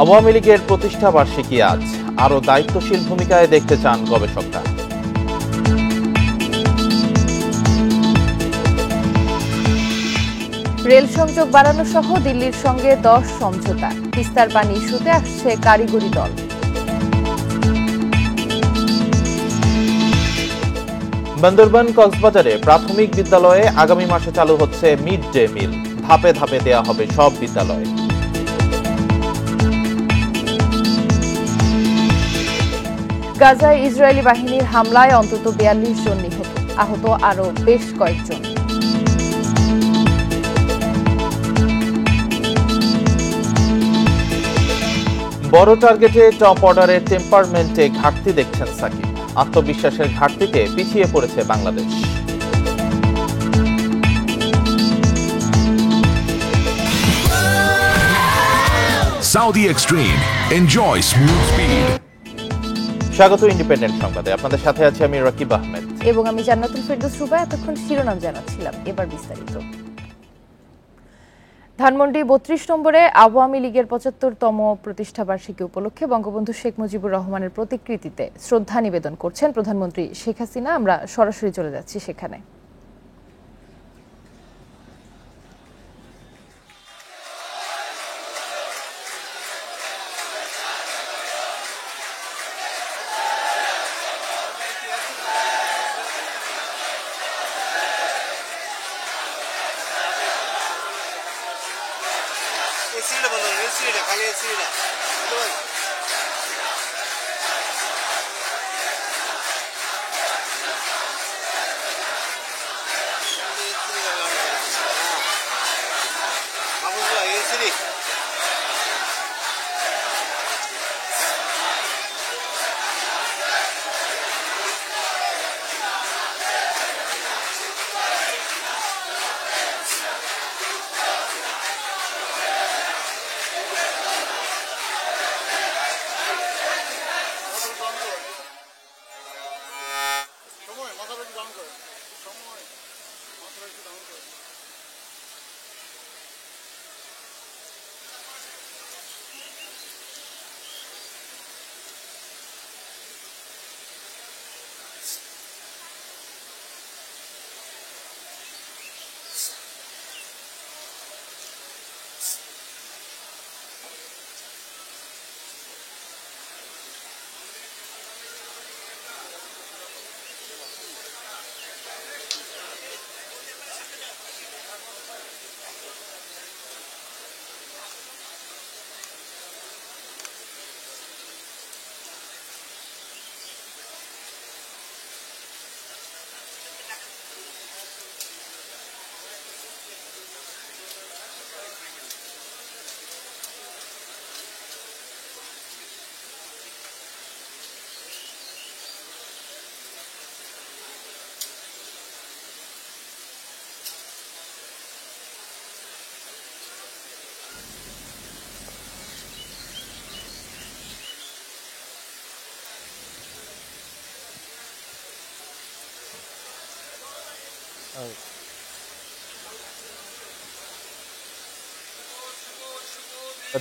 আওয়ামী লীগের প্রতিষ্ঠা বার্ষিকী আজ, আরো দায়িত্বশীল ভূমিকায় দেখতে চান গবেষকরা। রেল সংযোগ বাড়ানো সহ দিল্লির সঙ্গে 10 সমঝোতা। তিস্তার পানি ইস্যুতে আসছে কারিগরি দল। বান্দরবান কক্সবাজারে প্রাথমিক বিদ্যালয়ে আগামী মাসে চালু হচ্ছে মিড ডে মিল। ধাপে ধাপে দেয়া হবে সব বিদ্যালয়ে। গাজায় ইসরায়েলি বাহিনীর হামলায় অন্তত 42 জন নিহত, আহত আরও বেশ কয়েকজন। বড় টার্গেটে টপ অর্ডারে টেম্পারমেন্টে ঘাটতি দেখছেন সাকিব। আত্মবিশ্বাসের ঘাটতিতে পিছিয়ে পড়েছে Bangladesh. Saudi Extreme. Enjoy smooth speed. স্বাগত ইন্ডিপেন্ডেন্ট সংবাদে, আপনাদের সাথে আছি আমি রাকিব আহমেদ এবং আমি জান্নাতুল ফেরদৌস রুবা। এতক্ষণ শিরোনাম জানাচ্ছিলাম, এবার বিস্তারিত। ধানমন্ডি 32 নম্বরে আওয়ামী লীগের 75তম প্রতিষ্ঠাবার্ষিকী উপলক্ষে বঙ্গবন্ধু শেখ মুজিবুর রহমানের প্রতিকৃতিতে শ্রদ্ধা নিবেদন করছেন প্রধানমন্ত্রী শেখ হাসিনা। আমরা সরাসরি চলে যাচ্ছি সেখানে।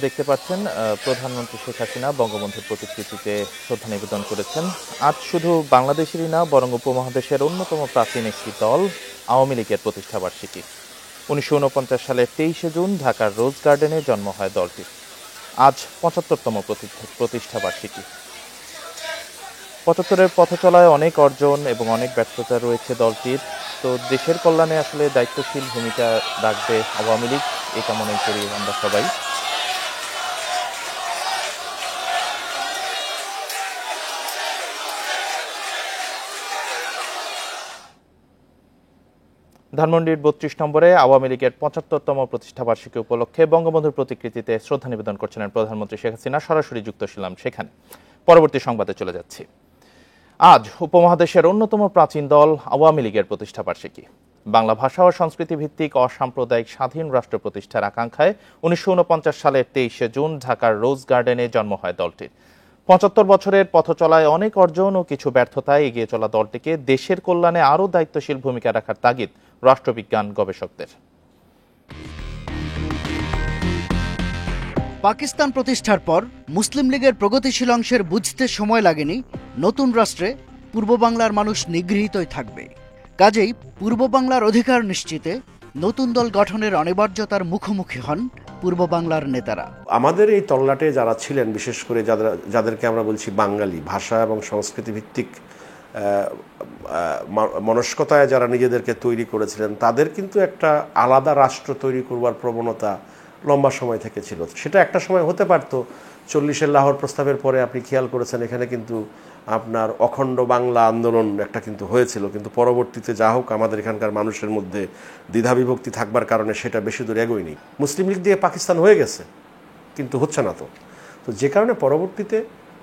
দেখতে পাচ্ছেন প্রধানমন্ত্রী শেখ হাসিনা বঙ্গবন্ধুর প্রতিকৃতিতে শ্রদ্ধা নিবেদন করেছেন। আজ শুধু বাংলাদেশেরই না, বরং উপমহাদেশের অন্যতম প্রাচীন একটি দল আওয়ামী লীগের প্রতিষ্ঠাবার্ষিকী। 1949 সালের 23শে জুন ঢাকার রোজ গার্ডেনে জন্ম হয় দলটির। আজ 75তম প্রতিষ্ঠাবার্ষিকী। 75-এর পথ চলায় অনেক অর্জন এবং অনেক ব্যর্থতা রয়েছে দলটির। তো দেশের কল্যাণে আসলে দায়িত্বশীল ভূমিকা রাখবে আওয়ামী লীগ, এই কামনাই করি আমরা সবাই। ধানমন্ডির 32 নম্বরে আওয়ামী লীগের 75তম প্রতিষ্ঠাবার্ষিকী উপলক্ষে বঙ্গবন্ধুর প্রতিকৃতিতে শ্রদ্ধা নিবেদন করছিলেন প্রধানমন্ত্রী শেখ হাসিনা। সরাসরি যুক্ত ছিলাম সেখানে। পরবর্তী সংবাদে চলে যাচ্ছি। আজ উপমহাদেশের অন্যতম প্রাচীন দল আওয়ামী লীগের প্রতিষ্ঠাবার্ষিকী। বাংলা ভাষা ও সংস্কৃতি ভিত্তিক অসাম্প্রদায়িক স্বাধীন রাষ্ট্র প্রতিষ্ঠার আকাঙ্ক্ষায় 1949 সালের 23শে জুন ঢাকার রোজ গার্ডেনে জন্ম হয় দলটির। ৭৫ বছরের পথ চলায় অনেক অর্জন ও কিছু ব্যর্থতায় এগিয়ে চলা দলটিকে দেশের কল্যাণে আরও দায়িত্বশীল ভূমিকা রাখার তাগিদ রাষ্ট্রবিজ্ঞান গবেষকদের। পাকিস্তান প্রতিষ্ঠার পর মুসলিম লীগের প্রগতিশীল অংশের বুঝতে সময় লাগেনি নতুন রাষ্ট্রে পূর্ব বাংলার মানুষ নিগৃহীতই থাকবে। কাজেই পূর্ব বাংলার অধিকার নিশ্চিতে নতুন দল গঠনের অনিবার্যতার মুখোমুখি হন পূর্ব বাংলার নেতারা। আমাদের এই তল্লাটে যারা ছিলেন, বিশেষ করে যাদেরকে আমরা বলছি বাঙালি, ভাষা এবং সংস্কৃতি ভিত্তিক মনস্কতায় যারা নিজেদেরকে তৈরি করেছিলেন, তাদের কিন্তু একটা আলাদা রাষ্ট্র তৈরি করবার প্রবণতা লম্বা সময় থেকে ছিল। সেটা একটা সময় হতে পারতো। 40-এর লাহোর প্রস্তাবের পরে আপনি খেয়াল করেছেন এখানে কিন্তু আপনার অখণ্ড বাংলা আন্দোলন একটা কিন্তু হয়েছিল, কিন্তু পরবর্তীতে যা হোক আমাদের এখানকার মানুষের মধ্যে দ্বিধাবিভক্তি থাকবার কারণে সেটা বেশি দূর এগোয়নি। মুসলিম লীগ দিয়ে পাকিস্তান হয়ে গেছে, কিন্তু হচ্ছে না। তো যে কারণে পরবর্তীতে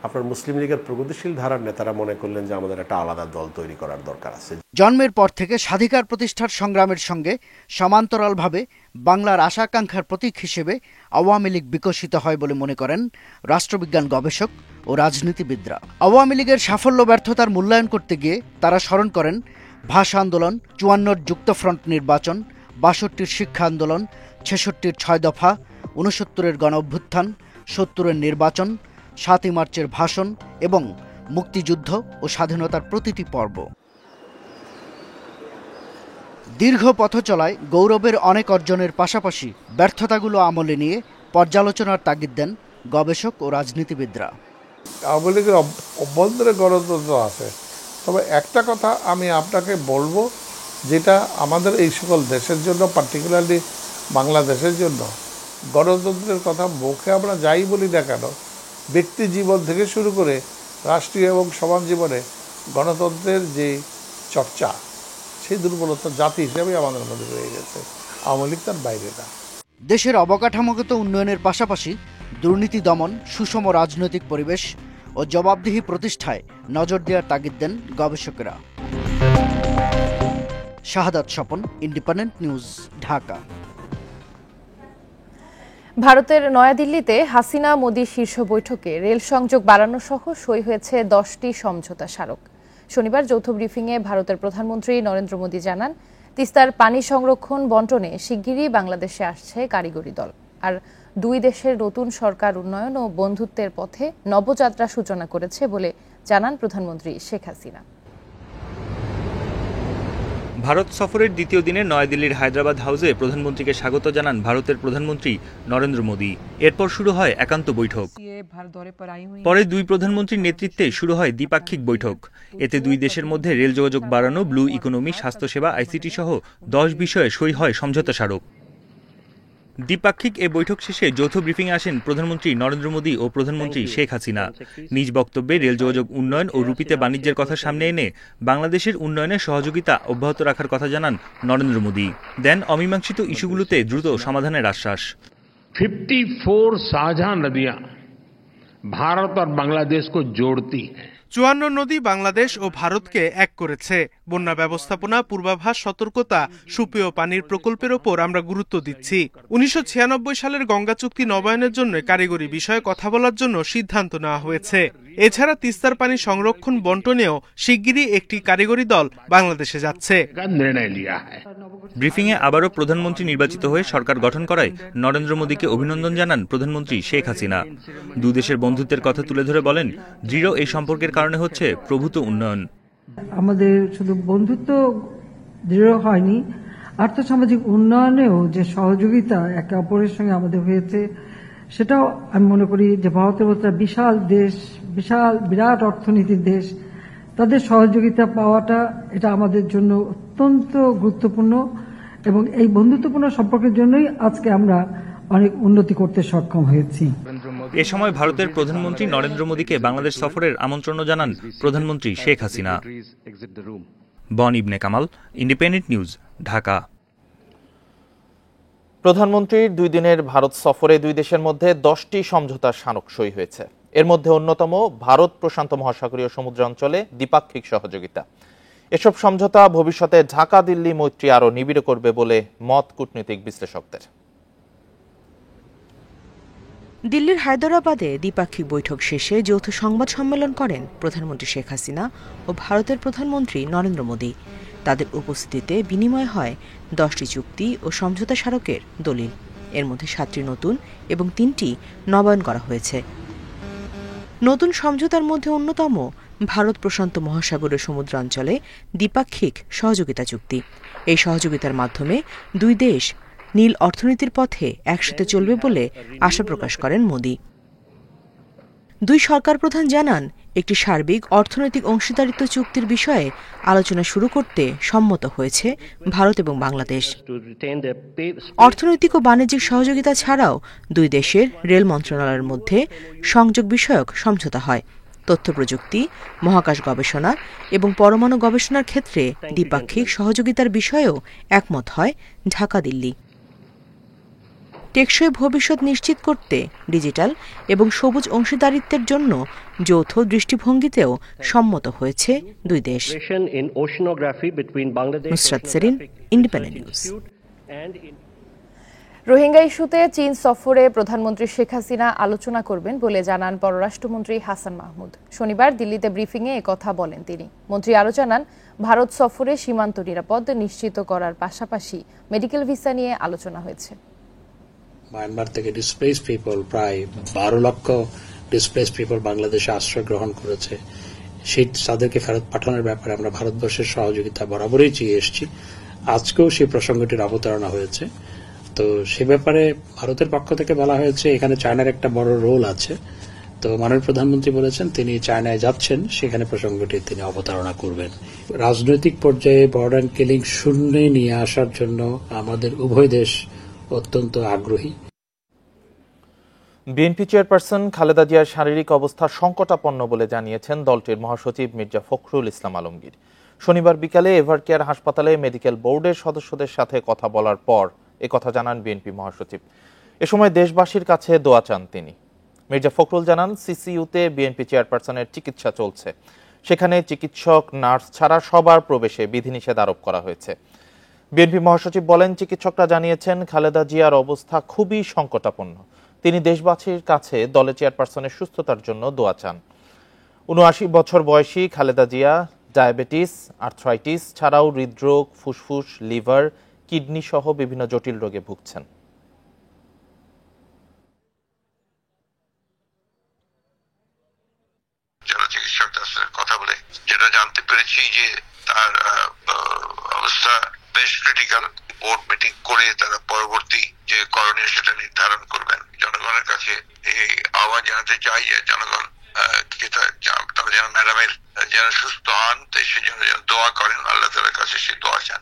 আপনার মুসলিম লীগের প্রগতিশীল ধারার নেতারা মনে করলেন যে আমাদের একটা আলাদা দল তৈরি করার দরকার আছে। জন্মের পর থেকে স্বাধিকার প্রতিষ্ঠার সংগ্রামের সঙ্গে সমান্তরালভাবে বাংলার আশা-আকাঙ্ক্ষার প্রতীক হিসেবে আওয়ামী লীগ বিকশিত হয় বলে মনে করেন রাষ্ট্রবিজ্ঞান গবেষক ও রাজনীতিবিদরা। আওয়ামী লীগের সাফল্য ব্যর্থতার মূল্যায়ন করতে গিয়ে তারা স্মরণ করেন ভাষা আন্দোলন, 54-র যুক্তফ্রন্ট নির্বাচন, 62-র শিক্ষা আন্দোলন, 66-র 6 দফা, 69-এর গণ অভ্যুত্থান, 70-এর নির্বাচন, 7ই মার্চের ভাষণ এবং মুক্তিযুদ্ধ ও স্বাধীনতার প্রতিটি পর্ব। দীর্ঘ পথ চলায় গৌরবের অনেক অর্জনের পাশাপাশি ব্যর্থতাগুলো আমলে নিয়ে পর্যালোচনার তাগিদ দেন গবেষক ও রাজনীতিবিদরা। আওয়ামী লীগের অভ্যন্তরে গণতন্ত্র আছে, তবে একটা কথা আমি আপনাকে বলবো, যেটা আমাদের এই সকল দেশের জন্য, পার্টিকুলারলি বাংলাদেশের জন্য, গণতন্ত্রের কথা মুখে আমরা যাই বলি না কেন, ব্যক্তি জীবন থেকে শুরু করে রাষ্ট্রীয় এবং সমাজ জীবনে গণতন্ত্রের যে চর্চা, সেই দুর্বলতা জাতি হিসেবে আমাদের মধ্যে রয়ে গেছে। আওয়ামী লীগ তার বাইরে না। দেশের অবকাঠামোগত উন্নয়নের পাশাপাশি দুর্নীতি দমন, সুষম রাজনৈতিক পরিবেশ ও জবাবদিহি প্রতিষ্ঠায় নজর দেওয়ার তাগিদ দেন গবেষকেরা। শাহাদাত স্বপন, ইন্ডিপেন্ডেন্ট নিউজ, ঢাকা। ভারতের নয়াদিল্লিতে হাসিনা মোদি শীর্ষ বৈঠকে রেল সংযোগ বাড়ানো সহ সই হয়েছে 10টি সমঝোতা স্মারক। শনিবার যৌথ ব্রিফিংয়ে ভারতের প্রধানমন্ত্রী নরেন্দ্র মোদি জানান, তিস্তার পানি সংরক্ষণ বন্টনে শিগগিরই বাংলাদেশে আসছে কারিগরি দল। আর দুই দেশের নতুন সরকার উন্নয়ন ও বন্ধুত্বের পথে নবযাত্রা সূচনা করেছে বলে জানান প্রধানমন্ত্রী শেখ হাসিনা। ভারত সফরের দ্বিতীয় দিনে নয়াদিল্লির হায়দ্রাবাদ হাউসে প্রধানমন্ত্রীকে স্বাগত জানান ভারতের প্রধানমন্ত্রী নরেন্দ্র মোদি। এরপর শুরু হয় একান্ত বৈঠক। পরে দুই প্রধানমন্ত্রীর নেতৃত্বে শুরু হয় দ্বিপাক্ষিক বৈঠক। এতে দুই দেশের মধ্যে রেল যোগাযোগ বাড়ানো, ব্লু ইকোনমি, স্বাস্থ্যসেবা, আইসিটি সহ 10 বিষয়ে সই হয় সমঝোতা স্মারক। দ্বিপাক্ষিক এ বৈঠক শেষে যৌথ ব্রিফিংয়ে আসেন প্রধানমন্ত্রী নরেন্দ্র মোদি ও প্রধানমন্ত্রী শেখ হাসিনা। নিজ বক্তব্যে রেল যোগাযোগ উন্নয়ন ও রুপিতে বাণিজ্যের কথা সামনে এনে বাংলাদেশের উন্নয়নে সহযোগিতা অব্যাহত রাখার কথা জানান নরেন্দ্র মোদি। দেন অমীমাংসিত ইস্যুগুলোতে দ্রুত সমাধানের আশ্বাস। 54 साझा नदियां भारत और बांग्लादेश को जोड़ती हैं। 54 নদী বাংলাদেশ ও ভারতকে এক করেছে। বন্যা ব্যবস্থাপনা, পূর্বাভাস, সতর্কতা, সুপেয় পানির প্রকল্পের ওপর আমরা গুরুত্ব দিচ্ছি। 1996 সালের গঙ্গা চুক্তি নবায়নের জন্য কারিগরি বিষয়ে কথা বলার জন্য সিদ্ধান্ত নেওয়া হয়েছে। এছাড়া তিস্তার পানি সংরক্ষণ বন্টনেও শিগগিরই একটি কারিগরি দল বাংলাদেশে যাচ্ছে। ব্রিফিংয়ে আবারও প্রধানমন্ত্রী নির্বাচিত হয়ে সরকার গঠন করায় নরেন্দ্র মোদীকে অভিনন্দন জানান প্রধানমন্ত্রী শেখ হাসিনা। দুদেশের বন্ধুত্বের কথা তুলে ধরে বলেন, দৃঢ় এই সম্পর্কের কারণে হচ্ছে প্রভূত উন্নয়ন। আমাদের শুধু বন্ধুত্ব দৃঢ় হয়নি, আর্থসামাজিক উন্নয়নেও যে সহযোগিতা একে অপরের সঙ্গে আমাদের হয়েছে, সেটাও আমি মনে করি যে ভারতের মতো বিশাল দেশ, বিরাট অর্থনীতির দেশ, তাদের সহযোগিতা পাওয়াটা এটা আমাদের জন্য অত্যন্ত গুরুত্বপূর্ণ এবং এই বন্ধুত্বপূর্ণ সম্পর্কের জন্যই আজকে আমরা অনেক উন্নতি করতে সক্ষম হয়েছি। এ সময় ভারতের প্রধানমন্ত্রী নরেন্দ্র মোদীকে বাংলাদেশ সফরের আমন্ত্রণ জানান প্রধানমন্ত্রী শেখ হাসিনা। বন ইবনে কামাল, ইন্ডিপেন্ডেন্ট নিউজ, ঢাকা। প্রধানমন্ত্রীর 2 দিনের ভারত সফরে দুই দেশের মধ্যে 10টি সমঝোতার স্মারক সই হয়েছে। এর মধ্যে অন্যতম ভারত প্রশান্ত মহাসাগরীয় সমুদ্র অঞ্চলে দ্বিপাক্ষিক সহযোগিতা। এসব সমঝোতা ভবিষ্যতে ঢাকা দিল্লি মৈত্রী আরও নিবিড় করবে বলে মত কূটনৈতিক বিশ্লেষকদের। দিল্লির হায়দরাবাদে দ্বিপাক্ষিক বৈঠক শেষে যৌথ সংবাদ সম্মেলন করেন প্রধানমন্ত্রী শেখ হাসিনা ও ভারতের প্রধানমন্ত্রী নরেন্দ্র মোদি। তাদের উপস্থিতিতে বিনিময় হয় 10টি চুক্তি ও সমঝোতা স্মারকের দলিল। এর মধ্যে 7টি নতুন এবং 3টি নবায়ন করা হয়েছে। নতুন সমঝোতার মধ্যে অন্যতম ভারত প্রশান্ত মহাসাগরীয় সমুদ্রাঞ্চলে দ্বিপাক্ষিক সহযোগিতা চুক্তি। এই সহযোগিতার মাধ্যমে দুই দেশ নীল অর্থনীতির পথে একসাথে চলবে বলে আশা প্রকাশ করেন মোদি। দুই সরকার প্রধান জানান, একটি সার্বিক অর্থনৈতিক অংশীদারিত্ব চুক্তির বিষয়ে আলোচনা শুরু করতে সম্মত হয়েছে ভারত এবং বাংলাদেশ। অর্থনৈতিক ও বাণিজ্যিক সহযোগিতা ছাড়াও দুই দেশের রেল মন্ত্রণালয়ের মধ্যে সংযোগ বিষয়ক সমঝোতা হয়। তথ্য প্রযুক্তি, মহাকাশ গবেষণা এবং পরমাণু গবেষণার ক্ষেত্রে দ্বিপাক্ষিক সহযোগিতার বিষয়েও একমত হয় ঢাকা দিল্লি। টেকসই ভবিষ্যৎ নিশ্চিত করতে ডিজিটাল এবং সবুজ অংশীদারিত্বের জন্য যৌথ দৃষ্টিভঙ্গিতেও সম্মত হয়েছে দুই দেশ। Nusrat Sherin, independent news. Rohingya ইস্যুতে চীন সফরে প্রধানমন্ত্রী শেখ হাসিনা আলোচনা করবেন বলে জানান পররাষ্ট্রমন্ত্রী হাসান মাহমুদ। শনিবার দিল্লিতে ব্রিফিংয়ে একথা বলেন তিনি। মন্ত্রী আরও জানান, ভারত সফরে সীমান্ত নিরাপদ নিশ্চিত করার পাশাপাশি মেডিকেল ভিসা নিয়ে আলোচনা হয়েছে। মায়ানমার থেকে ডিসপ্লেসড পিপল, প্রায় 12 লক্ষ ডিসপ্লেসড পিপল বাংলাদেশে আশ্রয় গ্রহণ করেছে। তাদেরকে ফেরত পাঠানোর ব্যাপারে আমরা ভারতবর্ষের সহযোগিতা বরাবরই চেয়ে এসেছি। আজকেও সেই প্রসঙ্গটির অবতারণা হয়েছে। তো সে ব্যাপারে ভারতের পক্ষ থেকে বলা হয়েছে এখানে চায়নার একটা বড় রোল আছে। তো মাননীয় প্রধানমন্ত্রী বলেছেন তিনি চায়নায় যাচ্ছেন, সেখানে প্রসঙ্গটি তিনি অবতারণা করবেন। রাজনৈতিক পর্যায়ে বর্ডার কিলিং শূন্যে নিয়ে আসার জন্য আমাদের উভয় দেশ অত্যন্ত আগ্রহী। বিএনপি চেয়ারপারসন খালেদা জিয়ার শারীরিক অবস্থা সংকটাপন্ন বলে জানিয়েছেন দলটির মহাসচিব মির্জা ফখরুল ইসলাম আলমগীর। শনিবার বিকালে এভারকেয়ার হাসপাতালে মেডিকেল বোর্ডের সদস্যদের সাথে কথা বলার পর একথা জানান বিএনপি মহাসচিব। এ সময় দেশবাসীর কাছে দোয়া চান তিনি। মির্জা ফখরুল জানান, সিসিইউতে বিএনপি চেয়ারপারসনের চিকিৎসা চলছে। সেখানে চিকিৎসক, নার্স ছাড়া সবার প্রবেশে বিধিনিষেধ আরোপ করা হয়েছে। বিএনপি মহাসচিব বলেন, চিকিৎসকরা জানিয়েছেন খালেদা জিয়ার অবস্থা খুবই সংকটাপন্ন। তিনি দেশবাসীর কাছে দলের চেয়ারপারসনের সুস্থতার জন্য দোয়া চান। ৭৯ বছর বয়সী খালেদা জিয়া ডায়াবেটিস, আর্থ্রাইটিস ছাড়াও হৃদরোগ, ফুসফুস, লিভার, কিডনি সহ বিভিন্ন জটিল রোগে ভুগছেন। যারা চিকিৎসকদের সাথে কথা বলে যেটা জানতে পেরেছি যে তার অবস্থা বেশ ক্রিটিক্যাল। বোর্ড মিটিং করে তারা পরবর্তী যে করণীয় সেটা নির্ধারণ করবেন। জনগণের কাছে এই আহ্বান জানাতে চাই যে জনগণ তারা যেন ম্যাডামের যেন সুস্থ হন, সেজন্য যেন দোয়া করেন, আল্লাহ তাআলার কাছে সে দোয়া চান।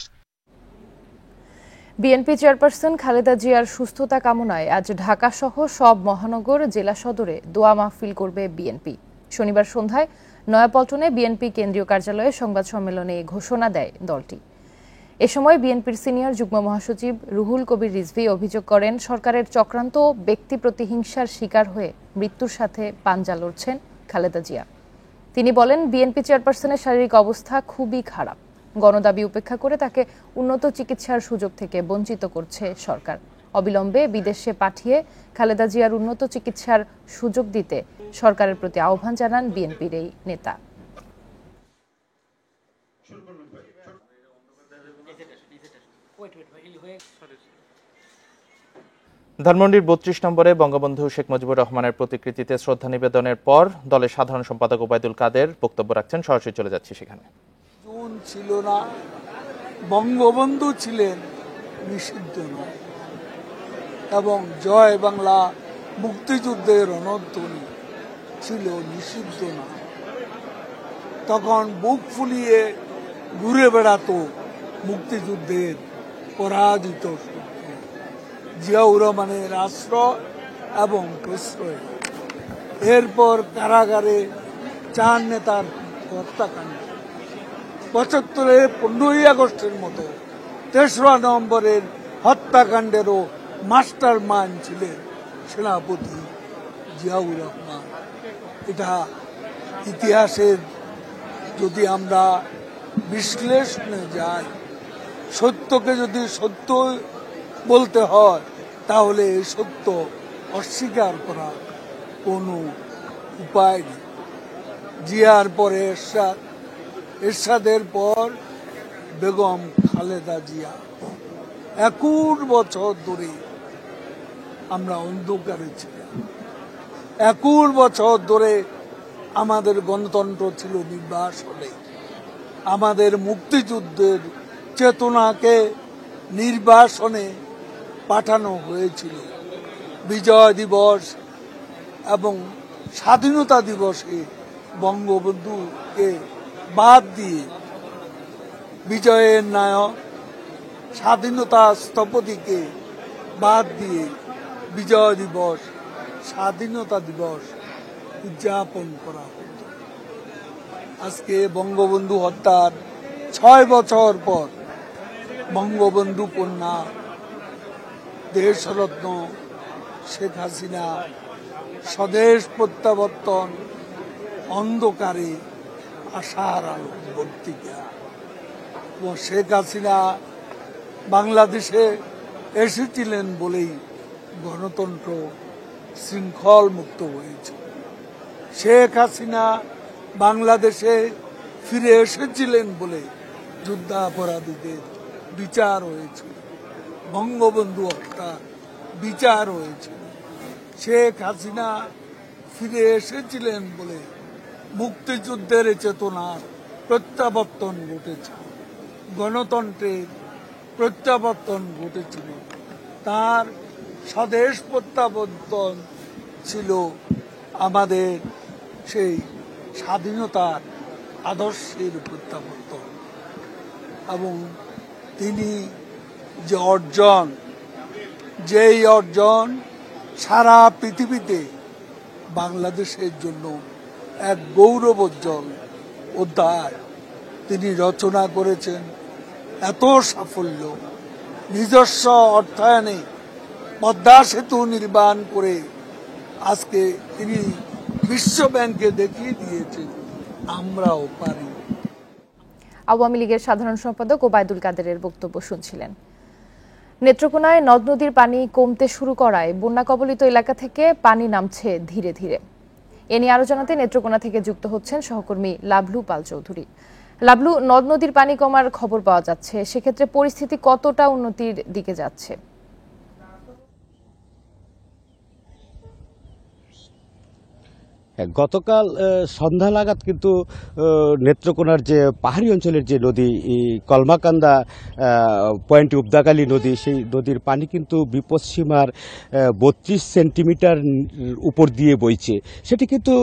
বিএনপি চেয়ারপারসন খালেদা জিয়ার সুস্থতা কামনায় আজ ঢাকা সহ সব মহানগর, জেলা সদরে দোয়া মাহফিল করবে বিএনপি। শনিবার সন্ধ্যায় নয়াপল্টনে বিএনপি কেন্দ্রীয় কার্যালয়ে সংবাদ সম্মেলনে ঘোষণা দেয় দলটি। এ সময় বিএনপির সিনিয়র যুগ্ম মহাসচিব রুহুল কবির রিজভী অভিযোগ করেন, সরকারের চক্রান্ত ব্যক্তি প্রতিহিংসার শিকার হয়ে মৃত্যুর সাথে পাঞ্জা লড়ছেন খালেদা জিয়া। তিনি বলেন, বিএনপি চেয়ারপারসনের শারীরিক অবস্থা খুবই খারাপ। গণদাবি উপেক্ষা করে তাকে উন্নত চিকিৎসার সুযোগ থেকে বঞ্চিত করছে সরকার। অবিলম্বে বিদেশে পাঠিয়ে খালেদা জিয়ার উন্নত চিকিৎসার সুযোগ দিতে সরকারের প্রতি আহ্বান জানান বিএনপির এই নেতা। ধানমন্ডির ৩২ নম্বরে বঙ্গবন্ধু শেখ মুজিবুর রহমানের প্রতিকৃতিতে শ্রদ্ধা নিবেদনের পর দলের সাধারণ সম্পাদক ওবায়দুল কাদের বক্তব্য রাখছেন। সরাসরি চলে যাচ্ছি সেখানে। ছিল না, বঙ্গবন্ধু ছিলেন নিষিদ্ধ নয়, এবং জয় বাংলা মুক্তিযুদ্ধের রণধ্বনি ছিল নিষিদ্ধ না। তখন বুক ফুলিয়ে ঘুরে বেড়াতো মুক্তিযুদ্ধের পরাজিত জিয়াউর রহমানের আশ্রয় এবং প্রশ্রয়। এরপর কারাগারে 4 নেতার হত্যাকাণ্ড, 75-এ 15ই আগস্টের মতো 3রা নভেম্বরের হত্যাকাণ্ডেরও মাস্টার মাইন্ড ছিলেন সেনাপতি জিয়াউর রহমান। এটা ইতিহাসের যদি আমরা বিশ্লেষণে যাই, সত্যকে যদি সত্য বলতে হয় তাহলে এই সত্য অস্বীকার করার কোনো উপায় নেই। জিয়ার পরে এরশাদের পর বেগম খালেদা জিয়া 21 বছর ধরে আমরা অন্ধকারে ছিলাম। 21 বছর ধরে আমাদের গণতন্ত্র ছিল নির্বাসনে। আমাদের মুক্তিযুদ্ধের চেতনাকে নির্বাসনে পাঠানো হয়েছিল। বিজয় দিবস এবং স্বাধীনতা দিবসে বঙ্গবন্ধুকে বাদ দিয়ে বিজয়ের নায়ক স্বাধীনতা স্থপতিকে বাদ দিয়ে বিজয় দিবস স্বাধীনতা দিবস উদযাপন করা হতো। আজকে বঙ্গবন্ধু হত্যার 6 বছর পর বঙ্গবন্ধু কন্যা দেশরত্ন শেখ হাসিনা স্বদেশ প্রত্যাবর্তন অন্ধকারে আশার আলো বর্তিকা। এবং শেখ হাসিনা বাংলাদেশে এসেছিলেন বলেই গণতন্ত্র শৃঙ্খল মুক্ত হয়েছে। শেখ হাসিনা বাংলাদেশে ফিরে এসেছিলেন বলে যুদ্ধাপরাধীদের বিচার হয়েছিল, বঙ্গবন্ধু হত্যার বিচার হয়েছিল। শেখ হাসিনা ফিরে এসেছিলেন বলে মুক্তিযুদ্ধের চেতনার প্রত্যাবর্তন ঘটেছে, গণতন্ত্রের প্রত্যাবর্তন ঘটেছিল। তার স্বদেশ প্রত্যাবর্তন ছিল আমাদের সেই স্বাধীনতার আদর্শের প্রত্যাবর্তন। এবং তিনি যে অর্জন, যেই অর্জন সারা পৃথিবীতে বাংলাদেশের জন্য এক গৌরবোজ্জ্বল অধ্যায় তিনি রচনা করেছেন। এত সাফল্য, নিজস্ব অর্থায়নে পদ্মা সেতু নির্মাণ করে আজকে তিনি বিশ্ব ব্যাংকে দেখিয়ে দিয়েছেন আমরাও পারি। আওয়ামী লীগের সাধারণ সম্পাদক ওবায়দুল কাদেরের বক্তব্য শুনছিলেন। নেত্রকোনায় নদ নদীর পানি কমতে শুরু করায় বন্যা কবলিত এলাকা থেকে পানি নামছে ধীরে ধীরে। এ নিয়ে আরো জানাতে নেত্রকোনা থেকে যুক্ত হচ্ছেন সহকর্মী লাভলু পাল চৌধুরী। লাভলু, নদ নদীর পানি কমার খবর পাওয়া যাচ্ছে, সেক্ষেত্রে পরিস্থিতি কতটা উন্নতির দিকে যাচ্ছে? গতকাল সন্ধ্যা নাগাদ কিন্তু নেত্রকোনার যে পাহাড়ি অঞ্চলের যে নদী কলমাকান্দা পয়েন্টে উবদাকালী নদী, সেই নদীর পানি কিন্তু বিপদসীমার 32 সেন্টিমিটার উপর দিয়ে বইছে। সেটি কিন্তু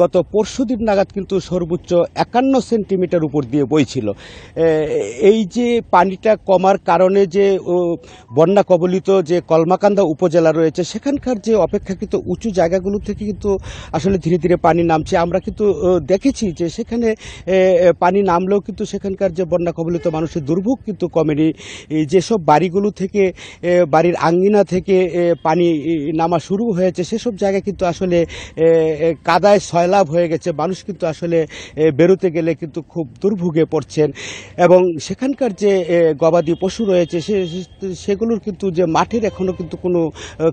গত পরশুদিন নাগাদ কিন্তু সর্বোচ্চ 51 সেন্টিমিটার উপর দিয়ে বইছিল। এই যে পানিটা কমার কারণে যে বন্যা কবলিত যে কলমাকান্দা উপজেলা রয়েছে, সেখানকার যে অপেক্ষাকৃত উঁচু জায়গাগুলো থেকে কিন্তু আসলে ধীরে ধীরে পানি নামছে। আমরা কিন্তু দেখেছি যে সেখানে পানি নামলেও কিন্তু সেখানকার যে বন্যা কবলিত মানুষের দুর্ভোগ কিন্তু কমেনি। যেসব বাড়িগুলো থেকে, বাড়ির আঙ্গিনা থেকে পানি নামা শুরু হয়েছে, সেসব জায়গায় কিন্তু আসলে কাদায় সয়লাভ হয়ে গেছে। মানুষ কিন্তু আসলে বেরোতে গেলে কিন্তু খুব দুর্ভোগে পড়ছেন। এবং সেখানকার যে গবাদি পশু রয়েছে সেগুলোর কিন্তু যে মাঠের এখনো কিন্তু কোনো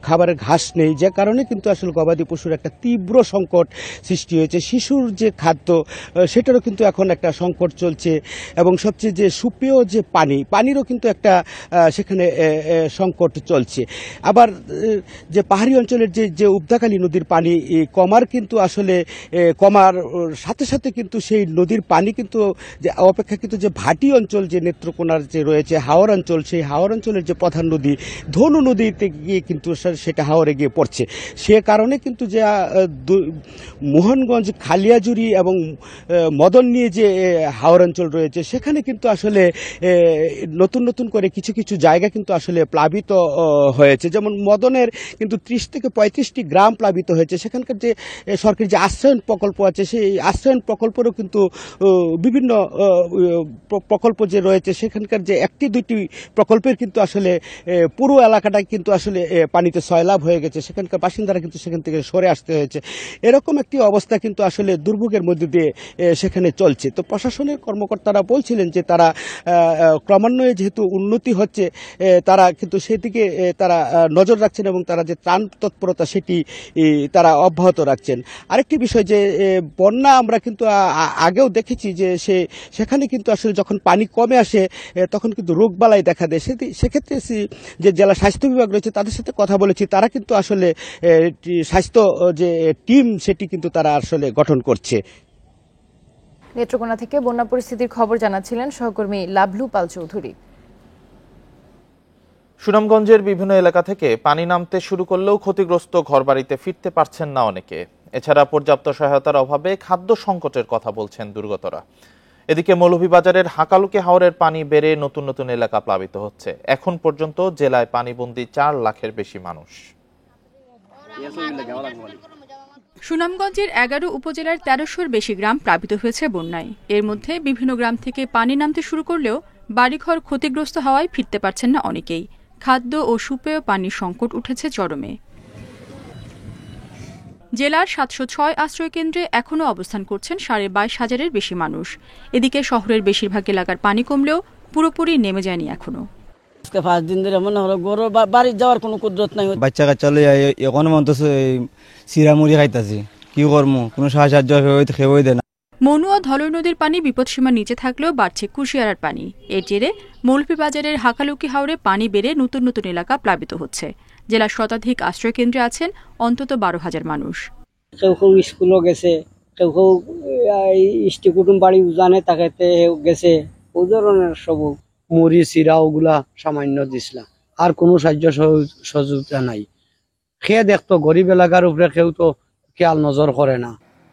খাবারের ঘাস নেই, যে কারণে কিন্তু আসলে গবাদি পশুর একটা তীব্র সংকট সৃষ্টি হয়েছে। শিশুর যে খাদ্য, সেটারও কিন্তু এখন একটা সংকট চলছে। এবং সবচেয়ে যে সুপেয় যে পানিরও কিন্তু একটা সেখানে সংকট চলছে। আবার যে পাহাড়ি অঞ্চলের যে উবদাকালী নদীর পানি কমার কিন্তু আসলে কমার সাথে সাথে কিন্তু সেই নদীর পানি কিন্তু যে অপেক্ষাকৃত যে ভাটি অঞ্চল যে নেত্রকোনার যে রয়েছে হাওর অঞ্চল, সেই হাওর অঞ্চলের যে প্রধান নদী ধনু নদীতে গিয়ে কিন্তু সেটা হাওরে গিয়ে পড়ছে। সে কারণে কিন্তু যে মোহনগঞ্জ, খালিয়াজুরি এবং মদন নিয়ে যে হাওর অঞ্চল রয়েছে, সেখানে কিন্তু আসলে নতুন নতুন করে কিছু কিছু জায়গা কিন্তু আসলে প্লাবিত হয়েছে। যেমন মদনের কিন্তু 30 থেকে 35টি গ্রাম প্লাবিত হয়েছে। সেখানকার যে সরকারি যে আশ্রয়ন প্রকল্প আছে, সেই আশ্রয়ন প্রকল্পেরও কিন্তু বিভিন্ন প্রকল্প যে রয়েছে, সেখানকার যে 1-2টি প্রকল্পের কিন্তু আসলে পুরো এলাকাটাই কিন্তু আসলে পানিতে সয়লাভ হয়ে গেছে। সেখানকার বাসিন্দারা কিন্তু সেখান থেকে সরে আসতে হয়েছে। এরকম একটি অবস্থা কিন্তু আসলে দুর্ভোগের মধ্যে দিয়ে সেখানে চলছে। তো প্রশাসনের কর্মকর্তারা বলছিলেন যে তারা ক্রমান্বয়ে যেহেতু উন্নতি হচ্ছে তারা কিন্তু সেদিকে তারা নজর রাখছেন এবং তারা যে ত্রাণ তৎপরতা সেটি তারা অব্যাহত রাখছেন। আরেকটি বিষয় যে বন্যা আমরা কিন্তু আগেও দেখেছি যে সেখানে কিন্তু আসলে যখন পানি কমে আসে তখন কিন্তু রোগবালাই দেখা দেয়। সেক্ষেত্রে যে জেলা স্বাস্থ্য বিভাগ রয়েছে তাদের সাথে কথা বলেছি, তারা কিন্তু আসলে স্বাস্থ্য যে টিম সেটি কিন্তু তারা আসলে গঠন করছে। নেত্রকোনা থেকে বন্যা পরিস্থিতির খবর জানাচ্ছিলেন সহকর্মী লাভলু পাল চৌধুরী। সুনামগঞ্জের বিভিন্ন এলাকা থেকে পানি নামতে শুরু করলেও ক্ষতিগ্রস্ত ঘরবাড়িতে ফিরতে পারছেন না অনেকে। এছাড়া পর্যাপ্ত সহায়তার অভাবে খাদ্য সংকটের কথা বলছেন দুর্গতরা। এদিকে মৌলভীবাজারের হাকালুকি হাওরের পানি বেড়ে নতুন নতুন এলাকা প্লাবিত হচ্ছে। এখন পর্যন্ত জেলায় পানিবন্দী 4 লাখের বেশি মানুষ। সুনামগঞ্জের 11 উপজেলার 1300-র বেশি গ্রাম প্লাবিত হয়েছে বন্যায়। এর মধ্যে বিভিন্ন গ্রাম থেকে পানি নামতে শুরু করলেও বাড়িঘর ক্ষতিগ্রস্ত হওয়ায় ফিরতে পারছেন না অনেকেই। খাদ্য ও সুপেয় পানির সংকট উঠেছে চরমে। জেলার 706 আশ্রয় কেন্দ্রে এখনও অবস্থান করছেন 22,500-এর বেশি মানুষ। এদিকে শহরের বেশিরভাগ এলাকার পানি কমলেও পুরোপুরি নেমে যায়নি এখনো। 5 দিন ধরে মনে হলো গরু বাড়ি যাওয়ার কোনো কুদরত নাই। বাচ্চা কাচ্চা লইয়া এখন মতো চিরামুড়ি খাইতাছি, কি করবো, কোনো সাহায্য খেয়েই দেয় না। মনুয়া ধলই নদীর পানি বিপদসীমার নিচে থাকলেও বাড়ছে কুশিয়ারার পানি। এর জেরে মৌলভীবাজারের হাকালুকি হাওরে পানি বেড়ে নতুন নতুন এলাকা প্লাবিত হচ্ছে। জেলার শতাধিক আশ্রয় কেন্দ্রে আছেন অন্তত 12,000 মানুষ। কেউ কেউ স্কুলও গেছে, কেউ কেউ ইষ্টি কুটুম বাড়ি উজানে তাকাইতে গেছে। ও ধরনের সব মুড়ি চিরা ওগুলা সামান্য দিছিলাম, আর কোনো সাহায্য সহযোগিতা নাই। খেয়ে দেখতো গরিব এলাকার উপরে কেউ তো খেয়াল নজর করে না।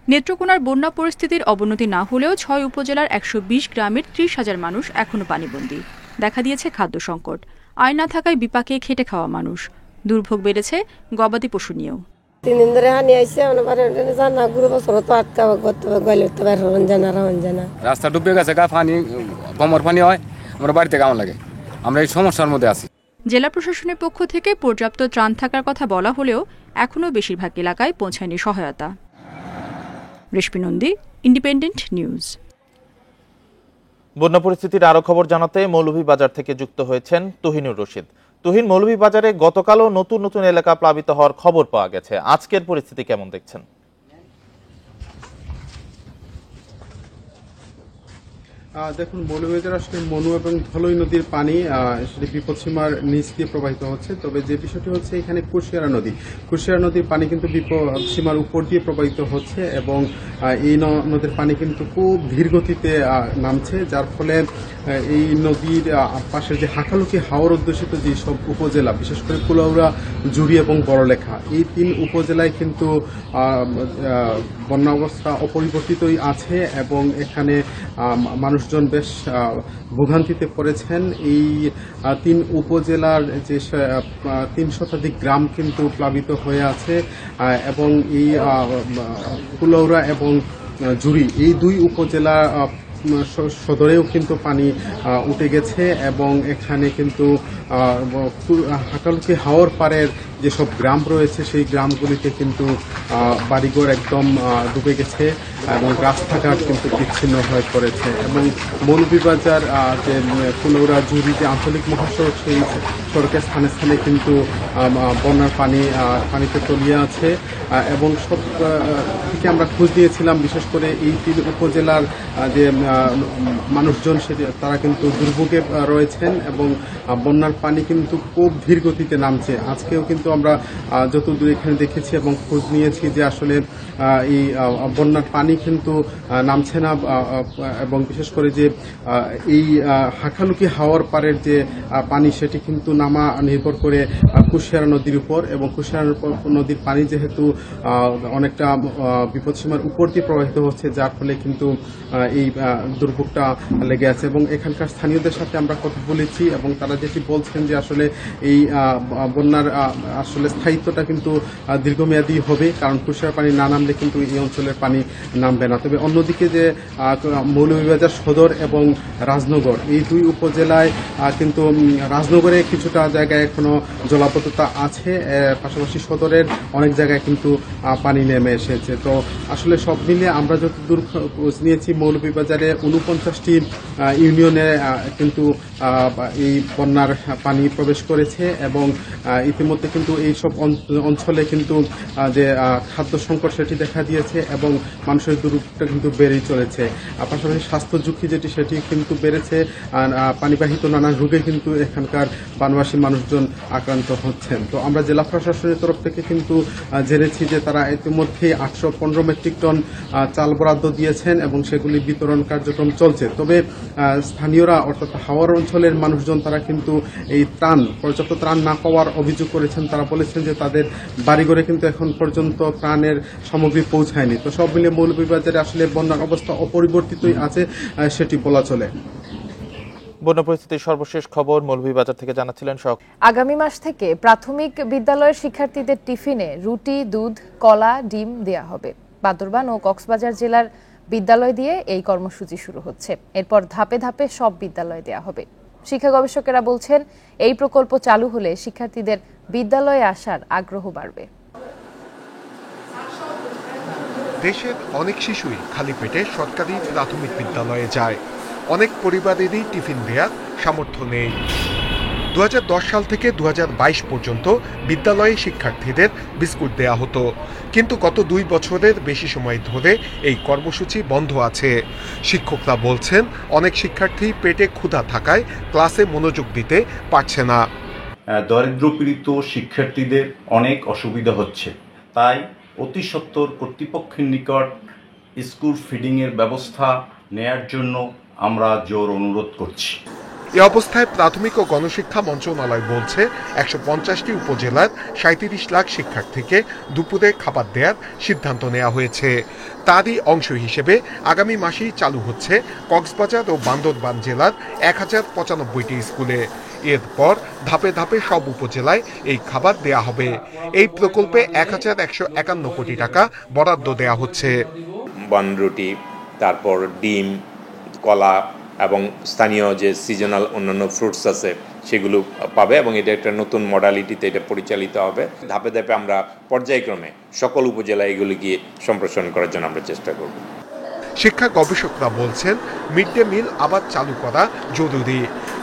নেত্রকোনার বন্যা পরিস্থিতির অবনতি না হলেও 6 উপজেলার 120 গ্রামের 30,000 মানুষ এখনও পানিবন্দী। দেখা দিয়েছে খাদ্য সংকট। আয় না থাকায় বিপাকে খেটে খাওয়া মানুষ। দুর্ভোগ বেড়েছে গবাদি পশু নিয়েও। 3 দিন ধরে হানি আইছে, জানা গুরু বছর তো আটকা গলে জানা রাস্তা ডুবে গেছে, পানি কমর পানি হয়, আমরা বাড়িতে কেমন লাগে, আমরা এই সমস্যার মধ্যে আছি। জেলা প্রশাসনের পক্ষ থেকে পর্যাপ্ত ত্রাণ থাকার কথা বলা হলেও এখনও বেশিরভাগ এলাকায় পৌঁছায়নি সহায়তা। রেশমি নন্দী, ইন্ডিপেন্ডেন্ট নিউজ। বন্যা পরিস্থিতির আরো খবর জানাতে মৌলভীবাজার থেকে যুক্ত হয়েছেন তুহিনুর রশিদ। তুহিন, মৌলভীবাজারে গতকালও নতুন নতুন এলাকা প্লাবিত হওয়ার খবর পাওয়া গেছে, আজকের পরিস্থিতি কেমন দেখছেন? দেখুন, মৌলভীবাজার আসলে মনু এবং ধলই নদীর পানি সেটি বিপদসীমার নিচ দিয়ে প্রবাহিত হচ্ছে। তবে যে বিষয়টি হচ্ছে এখানে কুশিয়ারা নদীর পানি কিন্তু বিপদসীমার উপর দিয়ে প্রবাহিত হচ্ছে এবং এই নদীর পানি কিন্তু খুব ধীর গতিতে নামছে, যার ফলে এই নদীর পাশের যে হাকালুকি হাওর অধ্যুষিত যে সব উপজেলা, বিশেষ করে কুলাউড়া, জুড়ি এবং বড়লেখা, এই 3 উপজেলায় কিন্তু বন্যা অবস্থা অপরিবর্তিতই আছে এবং এখানে মানুষজন বেশ ভোগান্তিতে পড়েছেন। এই 3 উপজেলার যে 3 শতাধিক গ্রাম কিন্তু প্লাবিত হয়ে আছে এবং এই কুলাউড়া এবং জুড়ি এই 2 উপজেলা সদরেও কিন্তু পানি উঠে গেছে এবং এখানে কিন্তু হাকালুকি হাওর পাড়ের যেসব গ্রাম রয়েছে সেই গ্রামগুলিতে কিন্তু বাড়িঘর একদম ডুবে গেছে এবং রাস্তাঘাট কিন্তু বিচ্ছিন্ন হয়ে পড়েছে এবং মৌলভীবাজার যে কুলাউড়া জুড়ি যে আঞ্চলিক মহাসড়ক, সেই সড়কের স্থানে স্থানে কিন্তু বন্যার পানিতে তলিয়ে আছে এবং সব থেকে আমরা খোঁজ নিয়েছিলাম, বিশেষ করে এই 3 উপজেলার যে মানুষজন তারা কিন্তু দুর্ভোগে রয়েছেন এবং বন্যার পানি কিন্তু খুব ধীর গতিতে নামছে। আজকেও কিন্তু আমরা যতদূর এখানে দেখেছি এবং খোঁজ নিয়েছি যে আসলে এই বন্যার পানি কিন্তু নামছে না এবং বিশেষ করে যে এই হাকালুকি হাওর পাড়ের যে পানি সেটি কিন্তু নামা নির্ভর করে কুশিয়ারা নদীর উপর এবং কুশিয়ারা নদীর পানি যেহেতু অনেকটা বিপদসীমার উপর দিয়ে প্রবাহিত হচ্ছে, যার ফলে কিন্তু এই দুর্ভোগটা লেগে আছে এবং এখানকার স্থানীয়দের সাথে আমরা কথা বলেছি এবং তারা যেটি বলছেন যে আসলে এই বন্যার আসলে স্থায়িত্বটা কিন্তু দীর্ঘমেয়াদী হবে, কারণ কুশিয়ারা পানি না নামলে কিন্তু এই অঞ্চলের পানি নামবে না। তবে অন্যদিকে যে মৌলভীবাজার সদর এবং রাজনগর এই দুই উপজেলায় কিন্তু রাজনগরে কিছুটা জায়গায় এখনো জলাবদ্ধতা আছে, পাশাপাশি সদরের অনেক জায়গায় কিন্তু পানি নেমে এসেছে। তো আসলে সব মিলিয়ে আমরা যতদূর নিয়েছি মৌলভীবাজারে 49টি ইউনিয়নে কিন্তু এই বন্যার পানি প্রবেশ করেছে এবং ইতিমধ্যে কিন্তু এই সব অঞ্চলে কিন্তু যে খাদ্য সংকট সেটি দেখা দিয়েছে এবং মানুষের দুর্ভোগটা কিন্তু বেড়েই চলেছে। পাশাপাশি স্বাস্থ্য ঝুঁকি যেটি সেটি কিন্তু বেড়েছে, পানিবাহিত নানান রোগে কিন্তু এখানকার বানবাসী মানুষজন আক্রান্ত হচ্ছেন। তো আমরা জেলা প্রশাসনের তরফ থেকে কিন্তু জেনেছি যে তারা ইতিমধ্যে 815 মেট্রিক টন চাল বরাদ্দ দিয়েছেন এবং সেগুলি বিতরণ কার্যক্রম চলছে। তবে স্থানীয়রা অর্থাৎ হাওড় অঞ্চলের মানুষজন তারা কিন্তু এই পর্যাপ্ত ত্রাণ না পাওয়ার অভিযোগ করেছেন। তারা বলেছেন যে তাদের বাড়িঘরে কিন্তু এখন পর্যন্ত ত্রাণের সামগ্রী পৌঁছায়নি। তো সব মিলিয়ে মৌলভীবাজারে আসলে বন্যার অবস্থা অপরিবর্তিতই আছে সেটি বলা চলে। বন্যা পরিস্থিতির সর্বশেষ খবর মৌলভীবাজার থেকে জানাচ্ছিলেন আগামী মাস থেকে প্রাথমিক বিদ্যালয়ের শিক্ষার্থীদের টিফিনে রুটি, দুধ, কলা, ডিম দেয়া হবে। বান্দরবান ও কক্সবাজার জেলার বিদ্যালয় দিয়ে এই কর্মসূচি শুরু হচ্ছে। এরপর ধাপে ধাপে সব বিদ্যালয়ে দেয়া হবে। শিক্ষা গবেষকেরা বলছেন, এই প্রকল্প চালু হলে শিক্ষার্থীদের বিদ্যালয়ে আসার আগ্রহ বাড়বে। দেশের অনেক শিশুই খালি পেটে সরকারি প্রাথমিক বিদ্যালয়ে যায়। অনেক পরিবারেরই টিফিন দেওয়ার সামর্থ্য নেই। 2010 সাল থেকে 2022 পর্যন্ত বিদ্যালয়ে শিক্ষার্থীদের বিস্কুট দেয়া হতো, কিন্তু গত 2 বছরের বেশি সময় ধরে এই কর্মসূচি বন্ধ আছে। শিক্ষকরা বলছেন, অনেক শিক্ষার্থী পেটে ক্ষুধা থাকায় ক্লাসে মনোযোগ দিতে পারছে না। দরিদ্রপীড়িত শিক্ষার্থীদের অনেক অসুবিধা হচ্ছে, তাই অতি সত্বর কর্তৃপক্ষের নিকট স্কুল ফিডিংয়ের ব্যবস্থা নেয়ার জন্য আমরা জোর অনুরোধ করছি। এ অবস্থায় প্রাথমিক ও গণশিক্ষা মন্ত্রণালয় বলছে 150টি উপজেলার 37 লাখ শিক্ষার্থীকে দুপুরে খাবার দেওয়ার সিদ্ধান্ত নেওয়া হয়েছে। তারই অংশ হিসেবে আগামী মাসেই চালু হচ্ছে কক্সবাজার ও বান্দরবান জেলার 1095টি স্কুলে। এরপর ধাপে ধাপে সব উপজেলায় এই খাবার দেয়া হবে। এই প্রকল্পে 1151 কোটি টাকা বরাদ্দ দেয়া হচ্ছে। বনরুটি, তারপর ডিম, কলা এবং স্থানীয় যে সিজনাল অন্যান্য ফ্রুটস আছে সেগুলো পাবে এবং এটা একটা নতুন মডালিটিতে এটা পরিচালিত হবে। ধাপে ধাপে আমরা পর্যায়ক্রমে সকল উপজেলায় এগুলি গিয়ে সম্প্রসারণ করার জন্য আমরা চেষ্টা করব। শিক্ষা গবেষকরা বলছেন, মিড ডে মিল আবার চালু করা জরুরি,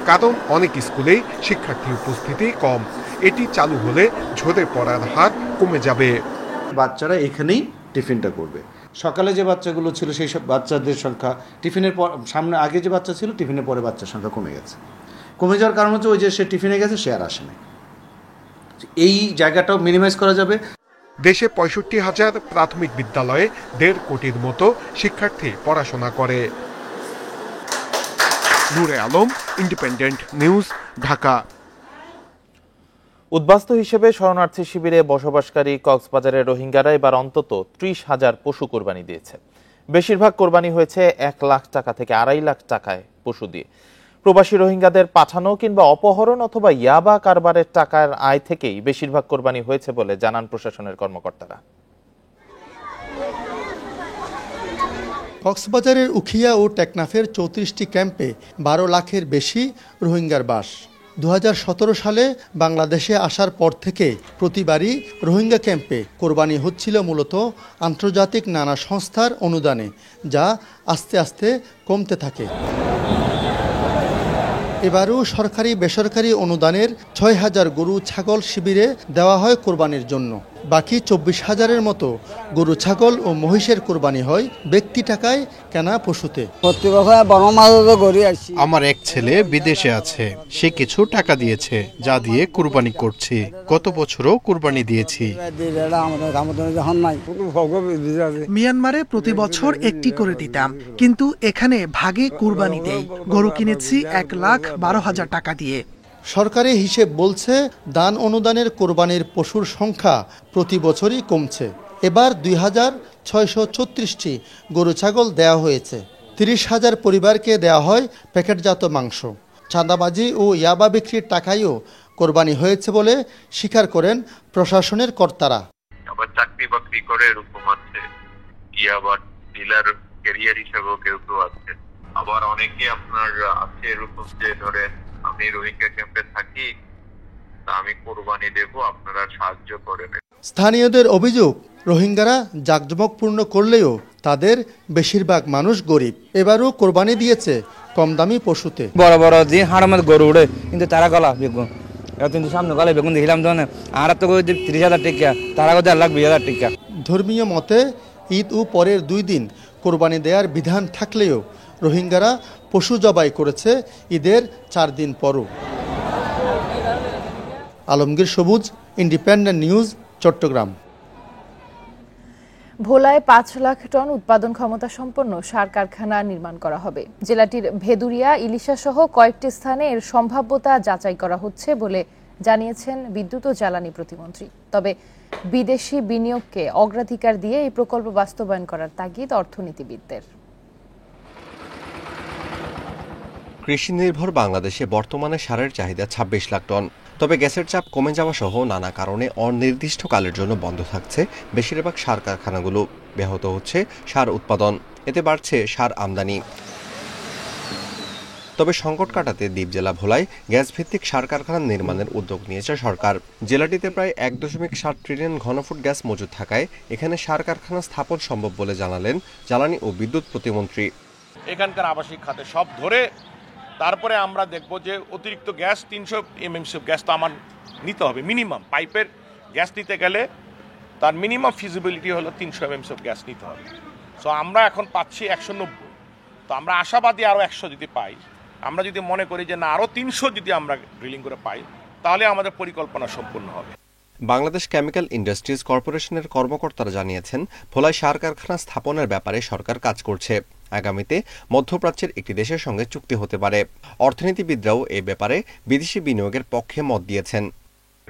কারণ অনেক স্কুলেই শিক্ষার্থী উপস্থিতি কম। এটি চালু হলে ঝরে পড়ার হার কমে যাবে। বাচ্চারা এখানেই টিফিনটা করবে। সকালে যে বাচ্চাগুলো ছিল সেই সব বাচ্চাদের সংখ্যা টিফিনের পর সামনে আগে যে বাচ্চা ছিল টিফিনের পরে বাচ্চার সংখ্যা কমে গেছে। কমে যাওয়ার কারণ হচ্ছে ওই যে সে টিফিনে গেছে সে আর আসে না। এই জায়গাটাও মিনিমাইজ করা যাবে। দেশে 65,000 প্রাথমিক বিদ্যালয়ে 1.5 কোটির মতো শিক্ষার্থী পড়াশোনা করে। নূরে আলম, ইন্ডিপেন্ডেন্ট নিউজ, ঢাকা। উদ্বাস্তু হিসেবে শরণার্থী শিবিরে বসবাসকারী কক্সবাজারের রোহিঙ্গারা এবার অন্তত 30,000 পশু কোরবানি দিয়েছে। বেশিরভাগ কোরবানি হয়েছে 1 লাখ টাকা থেকে 2.5 লাখ টাকায় পশু দিয়ে। প্রবাসী রোহিঙ্গাদের পাঠানো কিংবা অপহরণ অথবা ইয়াবা কারবারের টাকার আয় থেকেই বেশিরভাগ কোরবানি হয়েছে বলে জানান প্রশাসনের কর্মকর্তারা। কক্সবাজারের উখিয়া ও টেকনাফের 34টি ক্যাম্পে 12 লাখের বেশি রোহিঙ্গার বাস। 2017 সালে বাংলাদেশে আসার পর থেকে প্রতিবারই রোহিঙ্গা ক্যাম্পে কোরবানি হচ্ছিল মূলত আন্তর্জাতিক নানা সংস্থার অনুদানে, যা আস্তে আস্তে কমতে থাকে। এবারও সরকারি বেসরকারি অনুদানের 6,000 গরু ছাগল শিবিরে দেওয়া হয় কোরবানির জন্য। বাকি 24,000-এর মতো গরু ছাগল ও মহিষের কোরবানি হয় ব্যক্তি টাকায় কেনা পশুতে। আমার এক ছেলে বিদেশে আছে, সে কিছু টাকা দিয়েছে যা দিয়ে কুরবানি করছি। গত বছরও কুরবানি দিয়েছি। মিয়ানমারে প্রতি বছর একটি করে দিতাম, কিন্তু এখানে ভাগে কুরবানি দেই। গরু কিনেছি 1,12,000 টাকা দিয়ে। সরকারি হিসেব বলছে দান অনুদানের কোরবানির পশুর সংখ্যা প্রতি বছরই কমছে। এবার 2,636টি গরু ছাগল দেওয়া হয়েছে। 30,000 পরিবারকে দেওয়া হয় প্যাকেটজাত মাংস। চাঁদাবাজি ও ইয়াবা বিক্রির টাকায়ও কোরবানি হয়েছে বলে স্বীকার করেন প্রশাসনের কর্তারা। আবার চাকরি বাকরি করে এরকম আছে, আবার ডিলার ক্যারিয়ার হিসেবেও কেউ কেউ আছে, আবার অনেকে আপনার আছে এরকম যে ধরেন আমি রোহিঙ্গা ক্যাম্পে থাকি, তা আমি কোরবানি দেব, আপনারা সাহায্য করেন। স্থানীয়দের অভিযোগ, রোহিঙ্গারা জাঁকজমকপূর্ণ করলেও তাদের বেশিরভাগ মানুষ গরিব। এবারও কোরবানি দিয়েছে কম দামি পশুতে। বড় বড় যে হাড়ের মধ্যে গরু উঠে, কিন্তু তারা গলা বেগুন, কিন্তু সামনে গলায় বেগুন দেখলাম তো আর তো 30,000 টাকা, তারা 1,20,000 টাকা। ধর্মীয় মতে ঈদ ও পরের 2 দিন কোরবানি দেওয়ার বিধান থাকলেও রোহিঙ্গারা পশু জবাই করেছে ঈদের 4 দিন পরও। আলমগীর সবুজ, ইন্ডিপেন্ডেন্ট নিউজ, চট্টগ্রাম। ভোলায় 5 লাখ টন উৎপাদন ক্ষমতা সম্পন্ন সার কারখানা নির্মাণ করা হবে। জেলাটির ভেদুরিয়া, ইলিশা সহ কয়েকটি স্থানে এর সম্ভাব্যতা যাচাই করা হচ্ছে বলে জানিয়েছেন বিদ্যুৎ ও জ্বালানি প্রতিমন্ত্রী। তবে বিদেশি বিনিয়োগকে অগ্রাধিকার দিয়ে এই প্রকল্প বাস্তবায়ন করার তাগিদ অর্থনীতিবিদদের। কৃষি নির্ভর বাংলাদেশে বর্তমানে সারের চাহিদা 26 লাখ টন। তবে গ্যাসের চাপ কমে যাওয়া সহ নানা কারণে অনির্দিষ্টকালের জন্য বন্ধ থাকছে বেশিরভাগ সার কারখানাগুলো। ব্যাহত হচ্ছে সার উৎপাদন, এতে বাড়ছে সার আমদানি। তবে সংকট কাটাতে দ্বীপ জেলা ভোলায় গ্যাস ভিত্তিক সার কারখানা নির্মাণের উদ্যোগ নিয়েছে সরকার। জেলাটিতে প্রায় 1.7 ট্রিলিয়ন ঘনফুট গ্যাস মজুদ থাকায় এখানে সার কারখানা স্থাপন সম্ভব বলে জানালেন জ্বালানি ও বিদ্যুৎ প্রতিমন্ত্রী। এখানকার আবাসিক খাতে সব ধরে তারপরে আমরা দেখব যে অতিরিক্ত গ্যাস 300 MMC গ্যাস তো আমার নিতে হবে মিনিমাম। পাইপের গ্যাস নিতে গেলে তার মিনিমাম ফিজিবিলিটি হলো 300 MMC গ্যাস নিতে হবে। সো আমরা এখন পাচ্ছি 190, তো আমরা আশাবাদী আরও 100 যদি পাই। আমরা যদি মনে করি যে না আরও 300 যদি আমরা ড্রিলিং করে পাই, তাহলে আমাদের পরিকল্পনা সম্পূর্ণ হবে। বাংলাদেশ কেমিক্যাল ইন্ডাস্ট্রিজ কর্পোরেশনের কর্মকর্তারা জানিয়েছেন, ভোলায় সার কারখানা স্থাপনের ব্যাপারে সরকার কাজ করছে। আগামীতে মধ্যপ্রাচ্যের একটি দেশের সঙ্গে চুক্তি হতে পারে। অর্থনীতিবিদরাও এ ব্যাপারে বিদেশি বিনিয়োগের পক্ষে মত দিয়েছেন।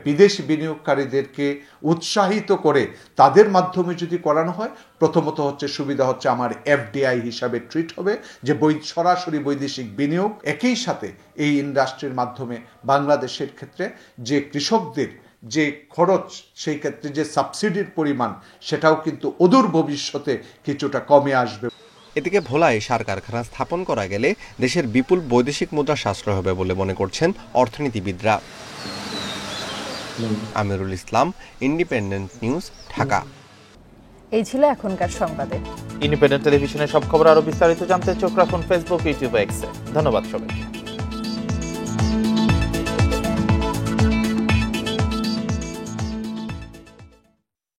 বিদেশি বিনিয়োগকারীদেরকে উৎসাহিত করে তাদের মাধ্যমে যদি করানো হয়, প্রথমত হচ্ছে সুবিধা হচ্ছে আমার FDI হিসাবে ট্রিট হবে, যে সরাসরি বৈদেশিক বিনিয়োগ। একই সাথে এই ইন্ডাস্ট্রির মাধ্যমে বাংলাদেশের ক্ষেত্রে যে কৃষকদের যে খরচ, সেই ক্ষেত্রে যে সাবসিডির পরিমাণ, সেটাও কিন্তু অদূর ভবিষ্যতে কিছুটা কমে আসবে। এদিকে ভোলায় সার কারখানা স্থাপন করা গেলে দেশের বিপুল বৈদেশিক মুদ্রা সাশ্রয় হবে বলে মনে করছেন অর্থনীতিবিদরা। Amirul Islam, independent news, Dhaka. এই ছিল এখনকার সংবাদে। ইন্ডিপেন্ডেন্ট টেলিভিশনের সব খবর আরো বিস্তারিত জানতে চোখ রাখুন ফেসবুক, ইউটিউব, এক্সে। ধন্যবাদ সবাইকে।